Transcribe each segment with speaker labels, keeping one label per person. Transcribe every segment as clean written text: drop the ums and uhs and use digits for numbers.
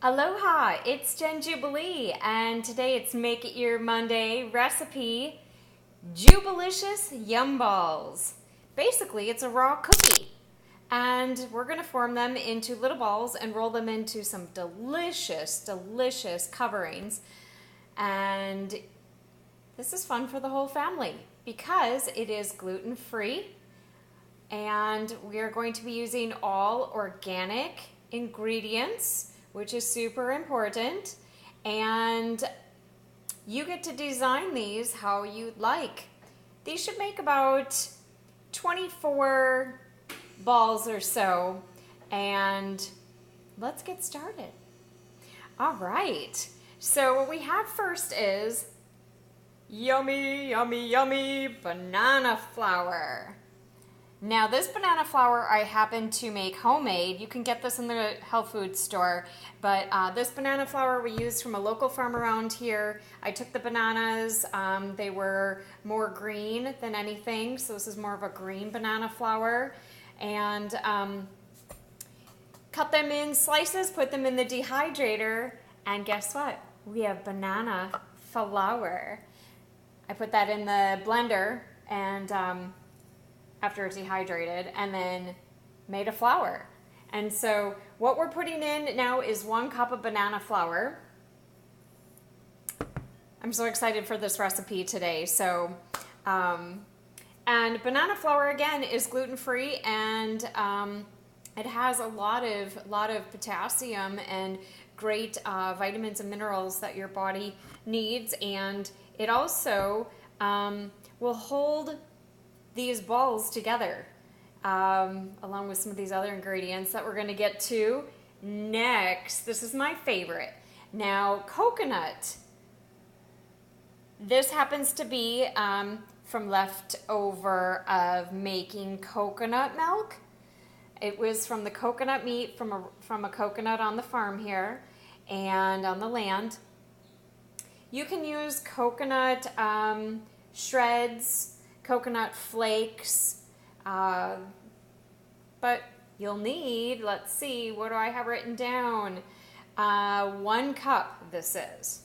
Speaker 1: Aloha, it's Jen Jubilee, and today it's Make It Your Monday recipe, Jubilicious YUM Balls. Basically, it's a raw cookie, and we're going to form them into little balls and roll them into some delicious, delicious coverings. And this is fun for the whole family because it is gluten-free, and we are going to be using all organic ingredients, which is super important, and you get to design these how you'd like. These should make about 24 balls or so, and let's get started. All right, so what we have first is yummy, yummy, yummy banana flour. Now this banana flour I happen to make homemade. You can get this in the health food store, but this banana flour we used from a local farm around here. I took the bananas, they were more green than anything, so this is more of a green banana flour, and cut them in slices, put them in the dehydrator, and guess what? We have banana flour. I put that in the blender and after it's dehydrated, and then made a flour. And so what we're putting in now is 1 cup of banana flour. I'm so excited for this recipe today. So, and banana flour again is gluten-free, and it has a lot of potassium and great vitamins and minerals that your body needs, and it also will hold these balls together, along with some of these other ingredients that we're going to get to next. This is my favorite. Now, coconut. This happens to be from leftover of making coconut milk. It was from the coconut meat from a coconut on the farm here and on the land. You can use coconut shreds, coconut flakes, but you'll need, let's see, what do I have written down? 1 cup this is.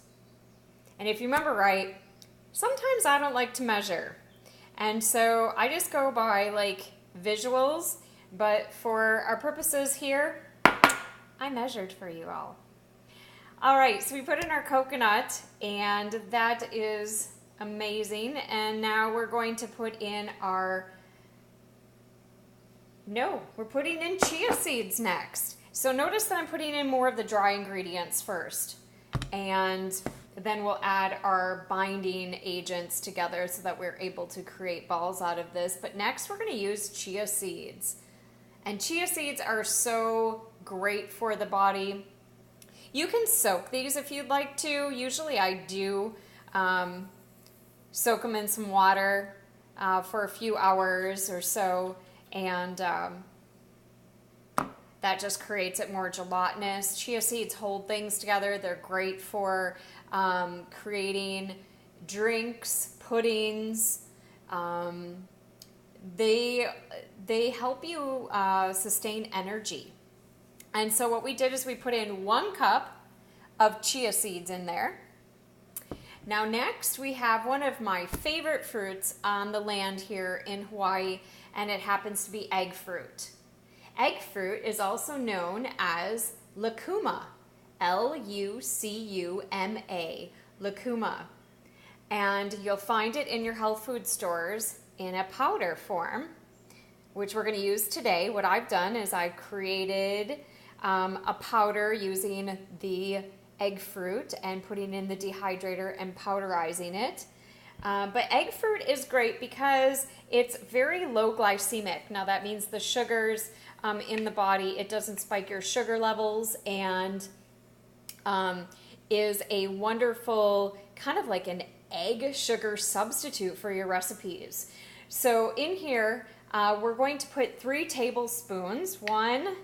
Speaker 1: And if you remember right, sometimes I don't like to measure. And so I just go by like visuals, but for our purposes here, I measured for you all. All right, so we put in our coconut, and that is amazing. And now we're going to put in we're putting in chia seeds next. So notice that I'm putting in more of the dry ingredients first, and then we'll add our binding agents together so that we're able to create balls out of this. But next we're going to use chia seeds. And chia seeds are so great for the body. You can soak these if you'd like to. Usually I do soak them in some water for a few hours or so, and that just creates it more gelatinous. Chia seeds hold things together. They're great for creating drinks, puddings. They help you sustain energy. And so what we did is we put in 1 cup of chia seeds in there. Now next we have one of my favorite fruits on the land here in Hawaii, and it happens to be egg fruit. Egg fruit is also known as lucuma, L-U-C-U-M-A, lucuma. And you'll find it in your health food stores in a powder form, which we're going to use today. What I've done is I've created a powder using the egg fruit and putting in the dehydrator and powderizing it. But egg fruit is great because it's very low glycemic. Now that means the sugars in the body, it doesn't spike your sugar levels, and is a wonderful kind of like an egg sugar substitute for your recipes. So in here, we're going to put 3 tablespoons, 1,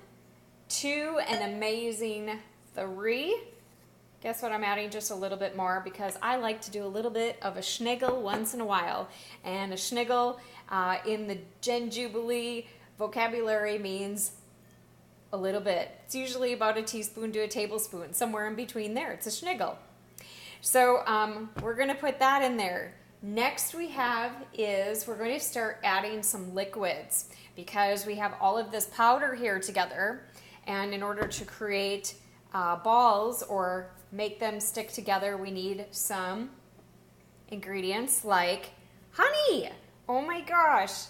Speaker 1: 2, an amazing 3. Guess what, I'm adding just a little bit more because I like to do a little bit of a schniggle once in a while. And a schniggle in the Jen Jubilee vocabulary means a little bit. It's usually about a teaspoon to a tablespoon, somewhere in between there. It's a schniggle. So we're going to put that in there. Next we're going to start adding some liquids because we have all of this powder here together, and in order to create balls or make them stick together, we need some ingredients like honey. Oh my gosh.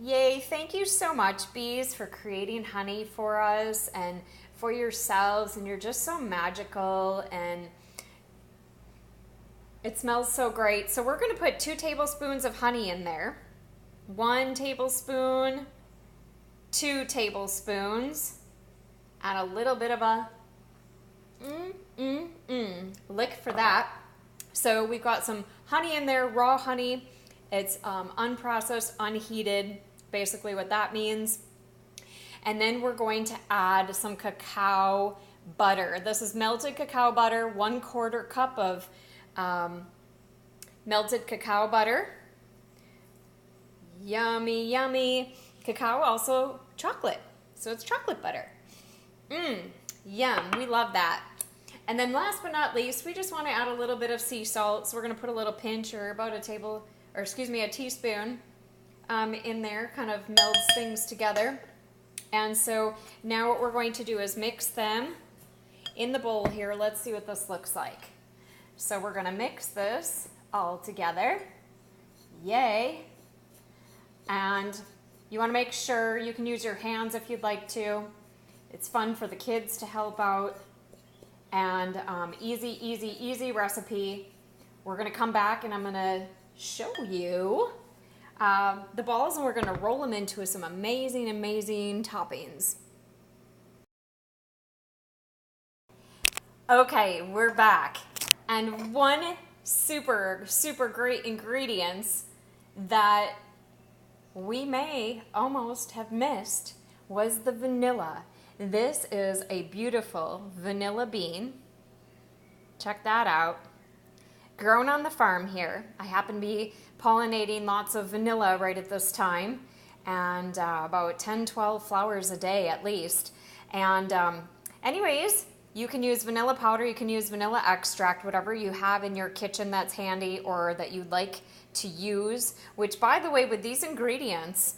Speaker 1: Yay, thank you so much, bees, for creating honey for us and for yourselves, and you're just so magical, and it smells so great. So we're going to put 2 tablespoons of honey in there. 1 tablespoon, 2 tablespoons, and a little bit of a lick for that. So we've got some honey in there, raw honey. It's unprocessed, unheated, basically what that means. And then we're going to add some cacao butter. This is melted cacao butter, 1/4 cup of melted cacao butter. Yummy, yummy. Cacao, also chocolate. So it's chocolate butter. Yum, we love that. And then last but not least, we just want to add a little bit of sea salt. So we're going to put a little pinch, or about a teaspoon in there, kind of melds things together. And so now what we're going to do is mix them in the bowl here. Let's see what this looks like. So we're going to mix this all together. Yay. And you want to make sure you can use your hands if you'd like to. It's fun for the kids to help out. And easy recipe. We're going to come back and I'm going to show you the balls, and we're going to roll them into some amazing toppings. Okay, we're back. And one super great ingredients that we may almost have missed was the vanilla. This is a beautiful vanilla bean. Check that out. Grown on the farm here. I happen to be pollinating lots of vanilla right at this time, and about 10-12 flowers a day at least. And anyways, you can use vanilla powder, you can use vanilla extract, whatever you have in your kitchen that's handy or that you'd like to use, which, by the way, with these ingredients,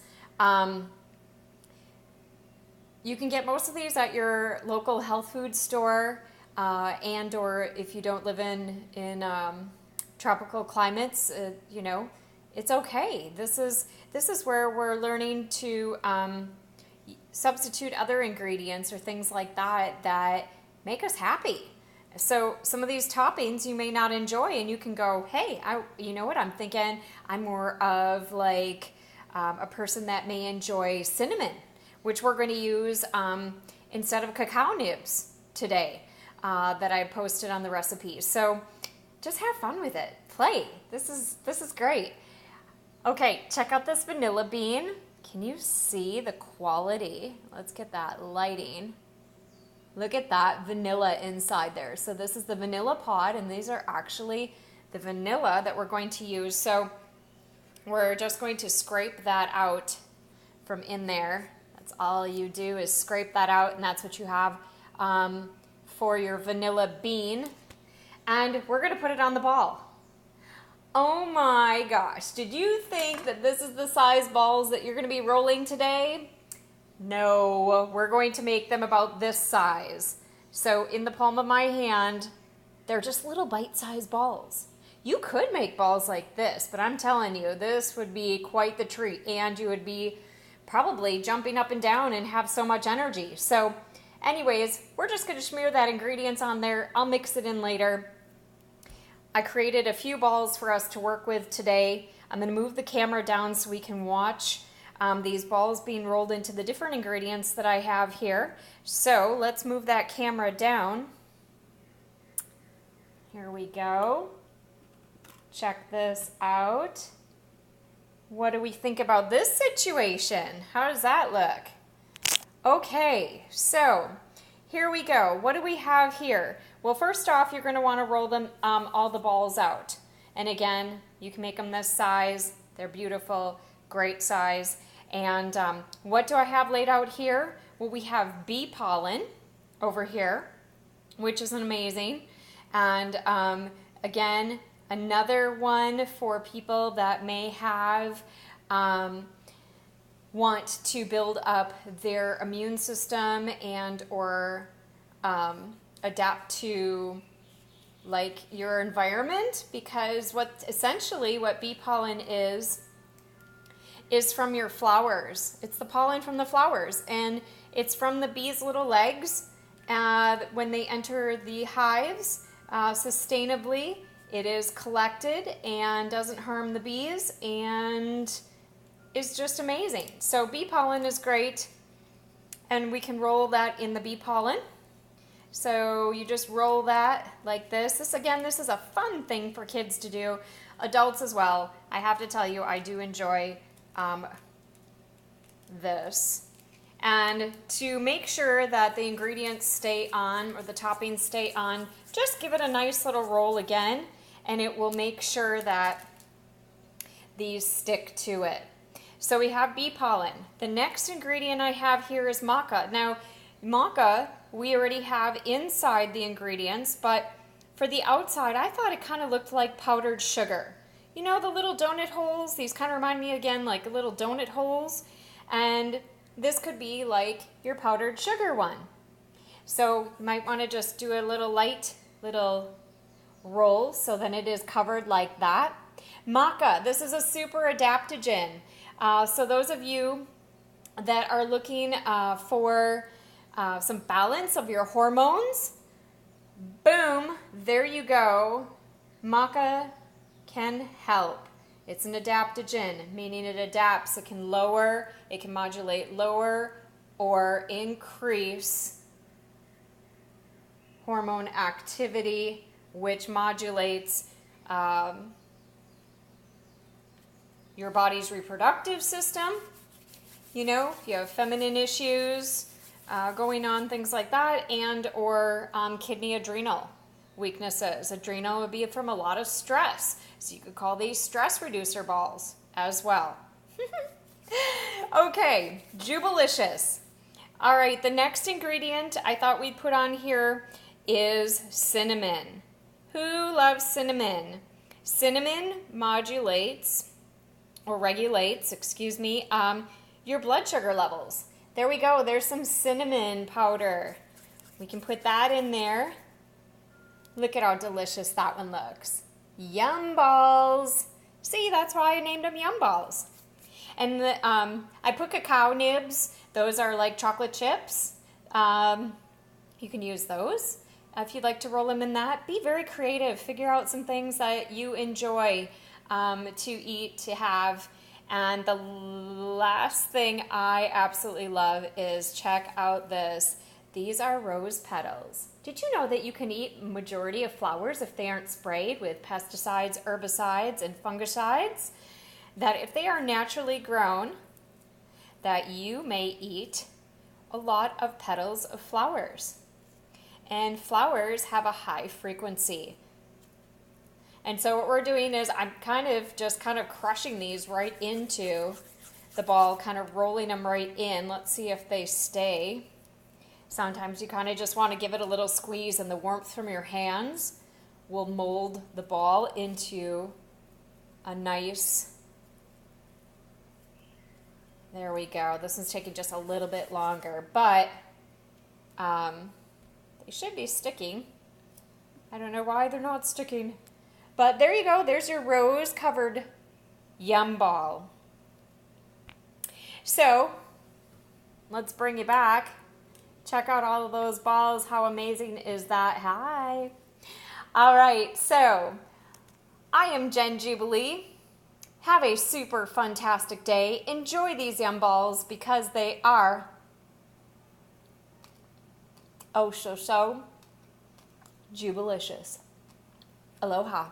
Speaker 1: you can get most of these at your local health food store, and or if you don't live in tropical climates, you know, it's okay. This is where we're learning to substitute other ingredients or things like that make us happy. So some of these toppings you may not enjoy, and you can go, hey, you know what, I'm thinking I'm more of like a person that may enjoy cinnamon, which we're going to use instead of cacao nibs today that I posted on the recipe. So just have fun with it. Play. This is great. Okay, check out this vanilla bean. Can you see the quality? Let's get that lighting. Look at that vanilla inside there. So this is the vanilla pod, and these are actually the vanilla that we're going to use. So we're just going to scrape that out from in there. That's all you do is scrape that out, and that's what you have for your vanilla bean. And we're going to put it on the ball. Oh my gosh, did you think that this is the size balls that you're going to be rolling today? No, we're going to make them about this size. So in the palm of my hand, they're just little bite-sized balls. You could make balls like this, but I'm telling you, this would be quite the treat, and you would be probably jumping up and down and have so much energy. So anyways, we're just going to smear that ingredients on there. I'll mix it in later. I created a few balls for us to work with today. I'm going to move the camera down so we can watch these balls being rolled into the different ingredients that I have here. So let's move that camera down. Here we go. Check this out. What do we think about this situation? How does that look? Okay, so here we go. What do we have here? Well, first off, you're going to want to roll them all the balls out. And again, you can make them this size. They're beautiful, great size. And what do I have laid out here? well, we have bee pollen over here, which is amazing. And again, another one for people that may have want to build up their immune system and or adapt to like your environment, because what bee pollen is from your flowers. It's the pollen from the flowers, and it's from the bees' little legs when they enter the hives sustainably. It is collected and doesn't harm the bees and is just amazing. So bee pollen is great, and we can roll that in the bee pollen. So you just roll that like this. This is a fun thing for kids to do, adults as well. I have to tell you, I do enjoy this. And to make sure that the ingredients stay on, or the toppings stay on, just give it a nice little roll again, and it will make sure that these stick to it. So we have bee pollen. The next ingredient I have here is maca. Now, maca we already have inside the ingredients, but for the outside, I thought it kind of looked like powdered sugar. You know, the little donut holes? These kind of remind me again like little donut holes. And this could be like your powdered sugar one. So you might want to just do a little light little roll, so then it is covered like that. Maca, this is a super adaptogen. So those of you that are looking for some balance of your hormones, boom, there you go. Maca can help. It's an adaptogen, meaning it adapts. It can lower, it can modulate lower or increase hormone activity, which modulates your body's reproductive system. You know, if you have feminine issues going on, things like that, and or kidney adrenal weaknesses. Adrenal would be from a lot of stress. So you could call these stress reducer balls as well. Okay, Jubilicious. All right, the next ingredient I thought we'd put on here is cinnamon. Who loves cinnamon? Cinnamon modulates or regulates, your blood sugar levels. There we go. There's some cinnamon powder. We can put that in there. Look at how delicious that one looks. Yum balls. See, that's why I named them Yum Balls. And I put cacao nibs. Those are like chocolate chips. You can use those if you'd like to roll them in that. Be very creative. Figure out some things that you enjoy to eat, to have. And the last thing I absolutely love is, check out this. These are rose petals. Did you know that you can eat majority of flowers if they aren't sprayed with pesticides, herbicides, and fungicides? That if they are naturally grown, that you may eat a lot of petals of flowers. And flowers have a high frequency. And so what we're doing is I'm kind of crushing these right into the ball, kind of rolling them right in. Let's see if they stay. Sometimes you kind of just want to give it a little squeeze, and the warmth from your hands will mold the ball into a nice, there we go. This one's taking just a little bit longer, but they should be sticking. I don't know why they're not sticking. But there you go. There's your rose-covered yum ball. So let's bring you back. Check out all of those balls. How amazing is that? Hi. All right. So I am Jen Jubilee. Have a super fantastic day. Enjoy these yum balls because they are oh so jubilicious. Aloha.